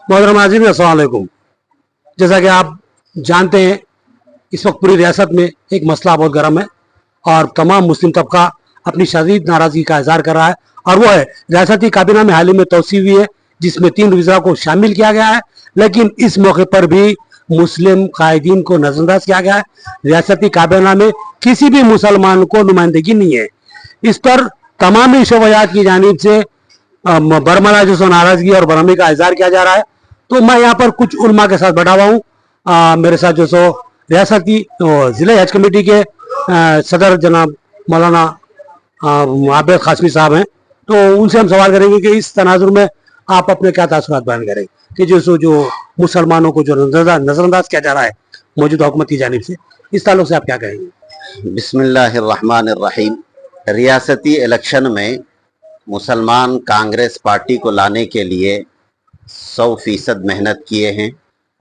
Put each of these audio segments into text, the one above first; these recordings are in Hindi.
मोहतरम नाज़रीन, अस्सलाम वालेकुम। जैसा कि आप जानते हैं, इस वक्त पूरी रियासत में एक मसला बहुत गर्म है और तमाम मुस्लिम तबका अपनी शदीद नाराजगी का इजहार कर रहा है, और वो है रियासती काबीना में हाल ही में तोसी हुई है जिसमें 3 वज़रा को शामिल किया गया है, लेकिन इस मौके पर भी मुस्लिम कायदीन को नजरअंदाज किया गया है। रियासती काबीना में किसी भी मुसलमान को नुमाइंदगी नहीं है। इस पर तमामी शोबयात की जानिब से बरमला जो सो नाराजगी और बरहमी का इजहार किया जा रहा है। तो मैं यहाँ पर कुछ उलमा के साथ बैठा हुआ हूँ। मेरे साथ जो सो रियासती जिला हज कमेटी के सदर जनाब मौलाना आबिद कासमी साहब हैं, तो उनसे हम सवाल करेंगे कि इस तनाजुर में आप अपने क्या तासुरात बयान करेंगे कि जो मुसलमानों को जो नजरअंदाज किया जा रहा है मौजूदा हुकूमत की जानिब से, इस ताल्लुक से आप क्या कहेंगे? बिस्मिल्लाहिर्रहमानिर्रहीम। रियासती इलेक्शन में मुसलमान कांग्रेस पार्टी को लाने के लिए 100% मेहनत किए हैं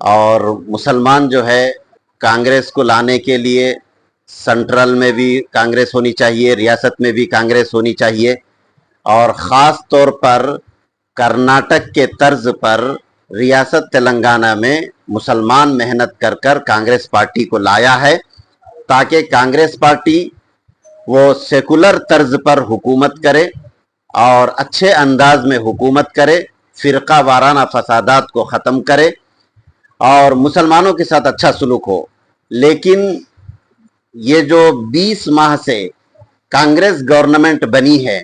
और मुसलमान जो है कांग्रेस को लाने के लिए सेंट्रल में भी कांग्रेस होनी चाहिए, रियासत में भी कांग्रेस होनी चाहिए, और ख़ास तौर पर कर्नाटक के तर्ज पर रियासत तेलंगाना में मुसलमान मेहनत कर कर कांग्रेस पार्टी को लाया है ताकि कांग्रेस पार्टी वो सेकुलर तर्ज पर हुकूमत करे और अच्छे अंदाज में हुकूमत करे, फ़िरका वाराना फसादात को ख़त्म करे और मुसलमानों के साथ अच्छा सलूक हो। लेकिन ये जो 20 माह से कांग्रेस गवर्नमेंट बनी है,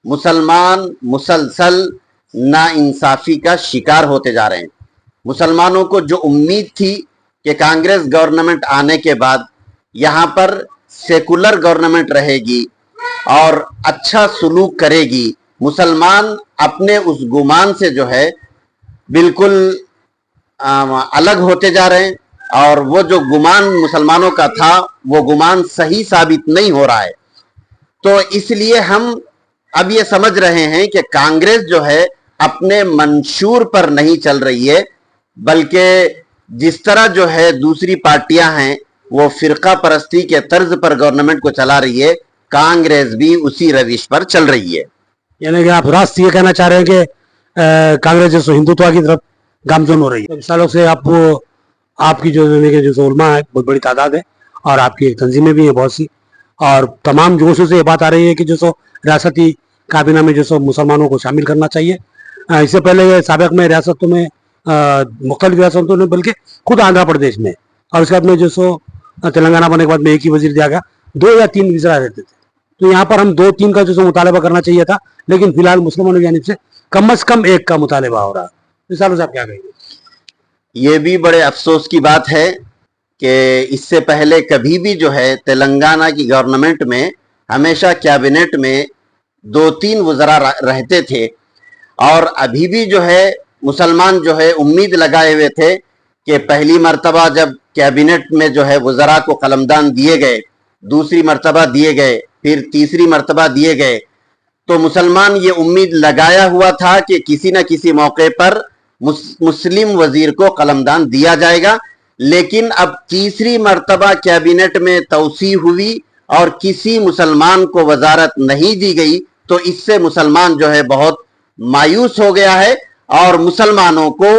मुसलमान मुसलसल नाइंसाफ़ी का शिकार होते जा रहे हैं। मुसलमानों को जो उम्मीद थी कि कांग्रेस गवर्नमेंट आने के बाद यहाँ पर सेकुलर गवर्नमेंट रहेगी और अच्छा सलूक करेगी, मुसलमान अपने उस गुमान से जो है बिल्कुल अलग होते जा रहे हैं और वो जो गुमान मुसलमानों का था वो गुमान सही साबित नहीं हो रहा है। तो इसलिए हम अब ये समझ रहे हैं कि कांग्रेस जो है अपने मंशूर पर नहीं चल रही है, बल्कि जिस तरह जो है दूसरी पार्टियां हैं वो फिरका परस्ती के तर्ज पर गवर्नमेंट को चला रही है, कांग्रेस भी उसी रविश पर चल रही है। यानी कि आप रास्त ये कहना चाह रहे हैं कि कांग्रेस जो हिंदुत्व की तरफ गामजन हो रही है। सालों से आपकी जो उलमा है बहुत बड़ी तादाद है और आपकी एक तंजीमें भी हैं बहुत सी, और तमाम जोशों से ये बात आ रही है कि रियासती काबीना में मुसलमानों को शामिल करना चाहिए। इससे पहले साबिक में रियासतों में मुख्तलिफ रियासतों में, बल्कि खुद आंध्र प्रदेश में और उसके बाद में तेलंगाना बनने के बाद में एक ही वजीर दिया गया, 2 या 3 वज़रा रहते थे। तो यहाँ पर हम 2-3 का मुतालबा करना चाहिए था, लेकिन फिलहाल मुसलमानों की जानिब से कम से कम 1 का मुतालबा हो रहा है। इस सालों से आप क्या कहेंगे? ये भी बड़े अफसोस की बात है कि इससे पहले कभी भी जो है तेलंगाना की गवर्नमेंट में हमेशा कैबिनेट में 2-3 वज़रा रहते थे और अभी भी जो है मुसलमान जो है उम्मीद लगाए हुए थे कि पहली मर्तबा जब कैबिनेट में जो है वज़रा को कलमदान दिए गए, दूसरी मर्तबा दिए गए, फिर तीसरी मर्तबा दिए गए, तो मुसलमान ये उम्मीद लगाया हुआ था कि किसी न किसी मौके पर मुस्लिम वजीर को कलमदान दिया जाएगा। लेकिन अब तीसरी मर्तबा कैबिनेट में तौसी हुई और किसी मुसलमान को वजारत नहीं दी गई, तो इससे मुसलमान जो है बहुत मायूस हो गया है और मुसलमानों को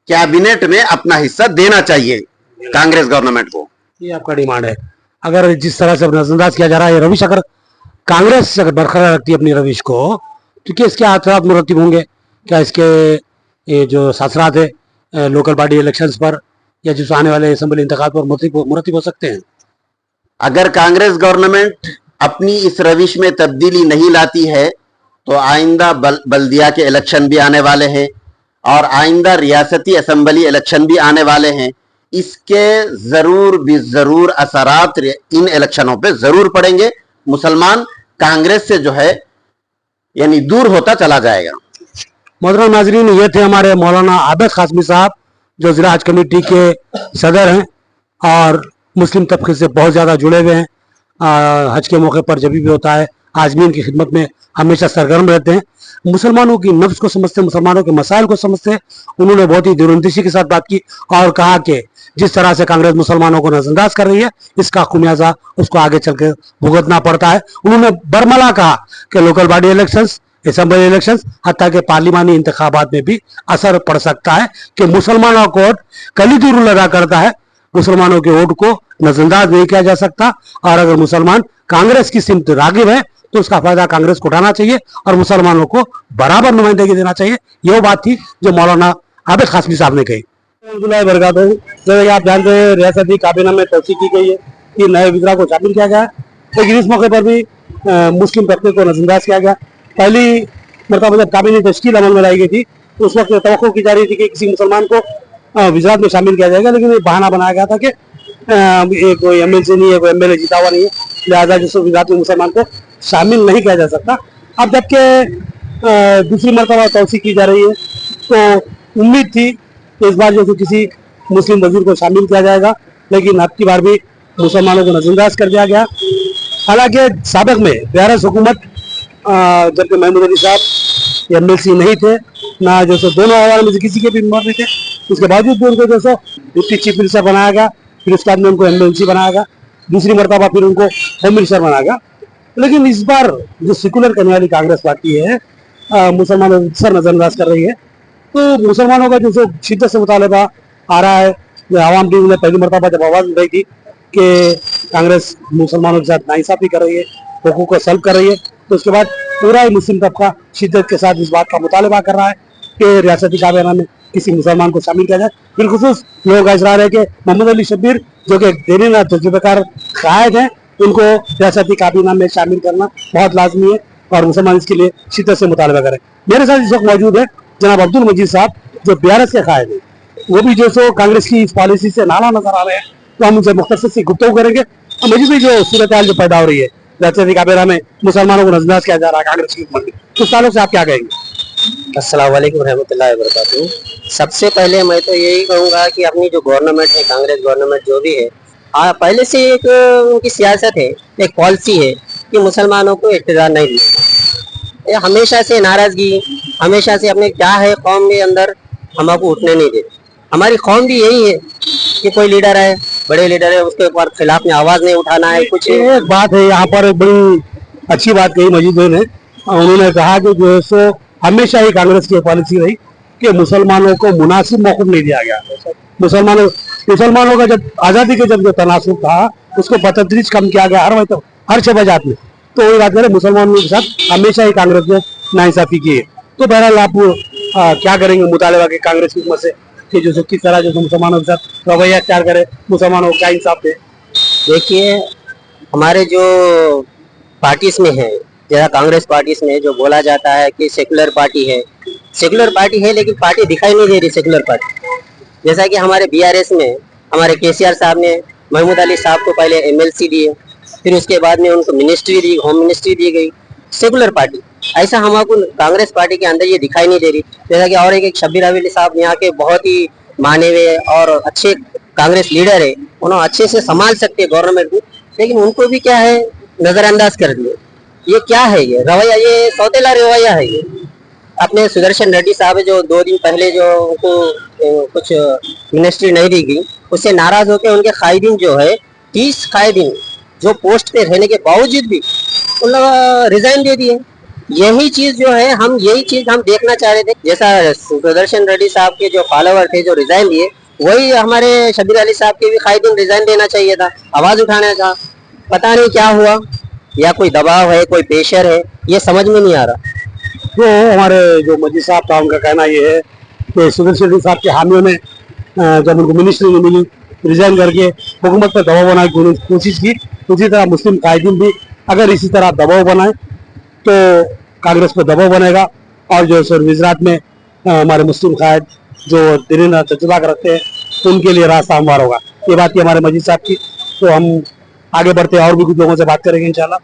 कैबिनेट में अपना हिस्सा देना चाहिए कांग्रेस गवर्नमेंट को। ये आपका डिमांड है। अगर जिस तरह से नजरअंदाज किया जा रहा है ये रविश, अगर कांग्रेस अगर बरकरार रखती है अपनी रविश को, तो क्या इसके असरात मुरतब होंगे? क्या इसके ये जो असरात है लोकल बॉडी इलेक्शंस पर या जो आने वाले असेंबली इंतखाब पर मुरतब हो सकते हैं? अगर कांग्रेस गवर्नमेंट अपनी इस रविश में तब्दीली नहीं लाती है तो आइंदा बल्दिया के इलेक्शन भी आने वाले हैं और आइंदा रियासती असेंबली इलेक्शन भी आने वाले हैं। इसके ज़रूर असरात इन इलेक्शनों पे ज़रूर पड़ेंगे। मुसलमान कांग्रेस से जो है यानी दूर होता चला जाएगा। मोहतरम नाजरीन, ये थे हमारे मौलाना आबिद कासमी साहब जो जिला हज कमेटी के सदर हैं और मुस्लिम तबके से बहुत ज़्यादा जुड़े हुए हैं। हज के मौके पर जब भी होता है आजमीन की खिदमत में हमेशा सरगर्म रहते हैं। मुसलमानों की नफ्स को समझते, मुसलमानों के मसाइल को समझते। उन्होंने बहुत ही दूरअंदेशी के साथ बात की और कहा कि जिस तरह से कांग्रेस मुसलमानों को नजरअंदाज कर रही है, इसका खुमियाजा उसको आगे चल के भुगतना पड़ता है। उन्होंने बरमला कहा कि local body elections assembly election हत्या के पार्लिमानी इंतखाबात में भी असर पड़ सकता है कि मुसलमानों को वोट कलीदी रूल अदा करता है। मुसलमानों के वोट को नजरअंदाज नहीं किया जा सकता और अगर मुसलमान कांग्रेस की सिमत रागिब है तो उसका फायदा कांग्रेस को उठाना चाहिए और मुसलमानों को बराबर नुमाइंदगी देना चाहिए। यह बात थी जो मौलाना आबिद कासमी साहब ने कही। जैसे कि आप जानते हैं रियासती काबीना में तोसीक की गई है कि नए विजरा को शामिल किया गया है, लेकिन इस मौके पर भी मुस्लिम तबके को नजरअंदाज किया गया। पहली मरतबा जब काबीना तश्कील अमल में लाई गई थी तो उस वक्त तवक्को की जा रही थी कि किसी मुसलमान को विजरात में शामिल किया जाएगा, लेकिन ये बहाना बनाया गया था कि ये कोई एमएलसी नहीं है, कोई एमएलए जीता हुआ नहीं है, लिहाजा जिस विजरात में मुसलमान को शामिल नहीं किया जा सकता। अब जबकि दूसरी मरतबा तोसीक की जा रही है तो उम्मीद थी कि इस बार जो किसी मुस्लिम वजीर को शामिल किया जाएगा, लेकिन अब की बार भी मुसलमानों को नजरअंदाज कर दिया गया। हालांकि साबिक में BRS हुकूमत जबकि महमूद अली साहब एमएलसी नहीं थे, ना जो सो दोनों आवाम में से किसी के भी मेंबर नहीं थे, उसके बावजूद भी उनको जो सो डिप्टी चीफ मिनिस्टर बनाया गया, फिर उसके बाद में उनको एमएलसी बनाया गया, दूसरी मरतबा फिर उनको होम मिनिस्टर बनाया गया। लेकिन इस बार जो सेकुलर करने वाली कांग्रेस पार्टी है मुसलमानों को अक्सर नजरअंदाज कर रही है, तो मुसलमानों का जो सो शिद्दत से मुतालबा आ रहा है। आवाम लीग ने पहली मरतबा जब आवाज उठाई थी कि कांग्रेस मुसलमानों के साथ नाइंसाफी कर रही है, हुकूक को सल्ब कर रही है, तो उसके बाद पूरा ही मुस्लिम तबका शिद्दत के साथ इस बात का मुतालबा कर रहा है कि रियासती काबीना में किसी मुसलमान को शामिल किया जाए। बिलखुसूस लोग इसरार है कि मोहम्मद अली शब्बीर जो कि देरीना तजुर्बेकार कायद हैं, उनको रियासती काबीना में शामिल करना बहुत लाजमी है और मुसलमान इसके लिए शिद्दत से मुतालबा करें। मेरे साथ इस वक्त मौजूद है जनाब अब्दुल मजीद साहब जो BRS के कायद हैं, वो भी जो सो कांग्रेस की इस पॉलिसी से नाला नजर आ रहे हैं, तो हम उनसे मुख्तसर सी गुफ्तगू करेंगे। और मुझे भी जो सूरत हाल जो पैदा हो रही है रियासती काबीना में मुसलमानों को नजरअंदाज किया जा रहा है कांग्रेस की हुकूमत में, उस ताल्लुक से आप क्या कहेंगे? अस्सलाम वालेकुम रहमतुल्लाहि व बरकातुहू। सबसे पहले मैं तो यही कहूँगा कि अपनी जो गवर्नमेंट है, कांग्रेस गवर्नमेंट जो भी है, पहले से एक उनकी सियासत है, एक पॉलिसी है कि मुसलमानों को इख्तियार नहीं देते। ये हमेशा से नाराजगी, हमेशा से अपने क्या है कौम के अंदर हमको उठने नहीं देते। हमारी कौम भी यही है कि कोई लीडर है, बड़े लीडर है, उसके ऊपर खिलाफ में आवाज नहीं उठाना है। कुछ एक बात है यहाँ पर एक बड़ी अच्छी बात कही मजीद भाई ने, उन्होंने कहा कि जो है सो हमेशा ही कांग्रेस की पॉलिसी रही कि मुसलमानों को मुनासिब मौक़िफ़ नहीं दिया गया। मुसलमानों का जब आज़ादी के जब जो तनासुब था उसको बतदरीज कम किया गया हर शबजात में, तो वही बात करें मुसलमानों के साथ हमेशा ही कांग्रेस ने नाइंसाफी की है। तो बहरहाल आप क्या करेंगे मुतालबा के कांग्रेस की हुकूमत से कि जो किस तरह जो मुसलमानों के साथ रवैया अख्तियार करे, मुसलमानों को क्या इंसाफ दे? देखिए, हमारे जो पार्टीज में है, जैसा कांग्रेस पार्टीज में जो बोला जाता है कि सेकुलर पार्टी है, सेकुलर पार्टी है, लेकिन पार्टी दिखाई नहीं दे रही सेकुलर पार्टी। जैसा कि हमारे BRS में हमारे KCR साहब ने महमूद अली साहब को पहले MLC दिए, फिर उसके बाद में उनको मिनिस्ट्री दी, होम मिनिस्ट्री दी गई। सेकुलर पार्टी ऐसा हमको कांग्रेस पार्टी के अंदर ये दिखाई नहीं दे रही। जैसा कि और एक शब्बीर अली साहब यहाँ के बहुत ही माने हुए और अच्छे कांग्रेस लीडर है, उन्होंने अच्छे से संभाल सकते गवर्नमेंट को, लेकिन उनको भी क्या है नजरअंदाज कर दिए। ये क्या है, ये रवैया, ये सौतेला रवैया है। ये अपने सुदर्शन रेड्डी साहब जो 2 दिन पहले जो उनको कुछ मिनिस्ट्री नहीं दी गई, उससे नाराज होकर उनके कायदीन जो है 30 कायदीन जो पोस्ट पे रहने के बावजूद भी उन लोग रिजाइन दे दिए। यही चीज जो है यही चीज हम देखना चाह रहे थे। जैसा सुदर्शन रेड्डी साहब के जो फॉलोवर थे जो रिजाइन दिए, वही हमारे शब्बीर अली साहब के भी कायदीन रिजाइन देना चाहिए था, आवाज उठाना था। पता नहीं क्या हुआ, या कोई दबाव है, कोई प्रेशर है, ये समझ में नहीं आ रहा। तो हमारे जो मजीद साहब था उनका कहना ये है कि सुदर्शन रेड्डी साहब के हामियों ने जब उनको मिनिस्ट्री नहीं मिली, रिजाइन करके हुकूमत पर दबाव बनाने की कोशिश की। उसी तरह मुस्लिम कायदीन भी अगर इसी तरह दबाव बनाए तो कांग्रेस पर दबाव बनेगा और जो सर गुजरात में हमारे मुस्लिम कायद जो दिलीन तजुर्बा रखते हैं उनके लिए रास्ता हमवार होगा। ये बात थी हमारे मजीद साहब की। तो हम आगे बढ़ते और भी कुछ लोगों से बात करेंगे इंशाल्लाह।